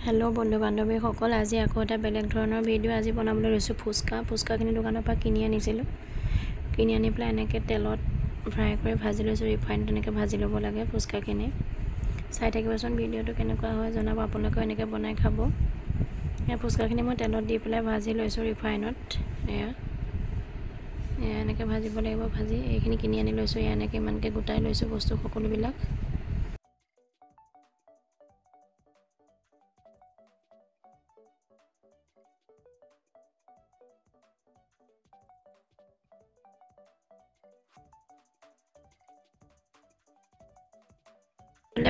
hello बंधु बान्धवी सकल आज आको एटा बेलेग धৰণৰ ভিডিঅ' আজি বনাবলৈ লৈছো ফুচকাখিনি দোকানৰ পৰা কিনি আনিছিলো কিনি আনি পেলাই এনেকৈ তেলত ফ্ৰাই কৰি ভাজি লৈছো ৰিফাইন তেনেকৈ ভাজি ল'ব লাগে ফুচকাখিনি চাই থাকিবচোন ভিডিঅ'টো কেনেকুৱা হয় জনাব আপোনালোকে এনেকৈ বনাই খাব এই ফুচকাখিনি মই তেলত দি পেলাই ভাজি লৈছো ৰিফাইনত এয়া এনেকৈ ভাজিব লাগিব ভাজি এইখিনি কিনি আনি লৈছো এনেকৈ ইমানকৈ গোটাই লৈছো বস্তু সকলোবিলাক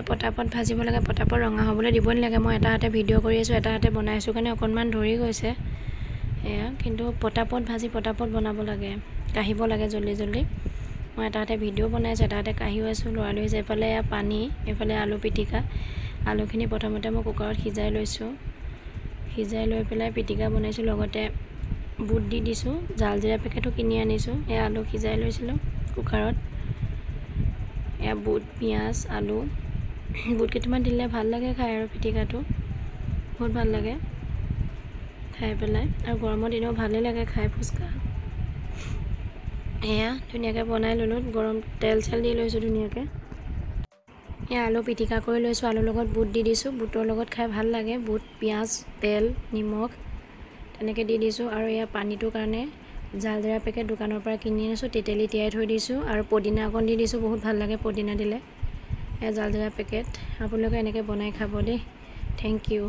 পটাপট ভাজিব লাগে পটাপট ৰঙা হ'বলৈ দিব নালাগে মই এটা হাতে ভিডিঅ' কৰি আছো এটা হাতে বনাই আছো কাৰণে অকনমান ধৰি গৈছে এয়া কিন্তু পটাপট ভাজি পটাপট বনাব লাগে কাহিব লাগে জলদি জলদি মই এটা হাতে ভিডিঅ' বনাই আছো এটা হাতে কাহিও আছো লৰালৰি যেফালে পানী এফালে আলু পিটিকা আলুখিনি প্ৰথমতে মই কুকাৰত সিজাই লৈছো সিজাই লৈ পেলাই পিটিকা বনাইছো লগতে বুট দি দিছো জালজিৰা পেকেটো কিনি আনিছো এই আলু সিজাই লৈছিলো কুকাৰত এয়া বুট পিয়াজ আলু বুট কেইটামান দিলে ভাল লাগে খাই আৰু পিটিকাটো বহুত ভাল লাগে খাই পেলাই আৰু গৰমৰ দিনত ভালে লাগে খাই ফুচকা এয়া ধুনীয়াকৈ বনাই ললো গৰম তেল চেল দি লৈছো ধুনীয়াকৈ এয়া আলু পিটিকা কৰি লৈছো আলুৰ লগত বুট দি দিছো বুটৰ লগত খাই ভাল লাগে বুট পিয়াজ তেল নিমখ তেনেকৈ দি দিছো আৰু এয়া পানীটোৰ কাৰণে জালজিৰা পেকেট দোকানৰ পৰা কিনি আনিছো তেতেলী তিয়াই থৈ দিছো আৰু পদিনা অকণ দি দিছো বহুত ভাল লাগে পদিনা দিলে জালজিৰা পেকেট আপোনালোকে এনেকৈ বনাই খাব দেই থেংক ইউ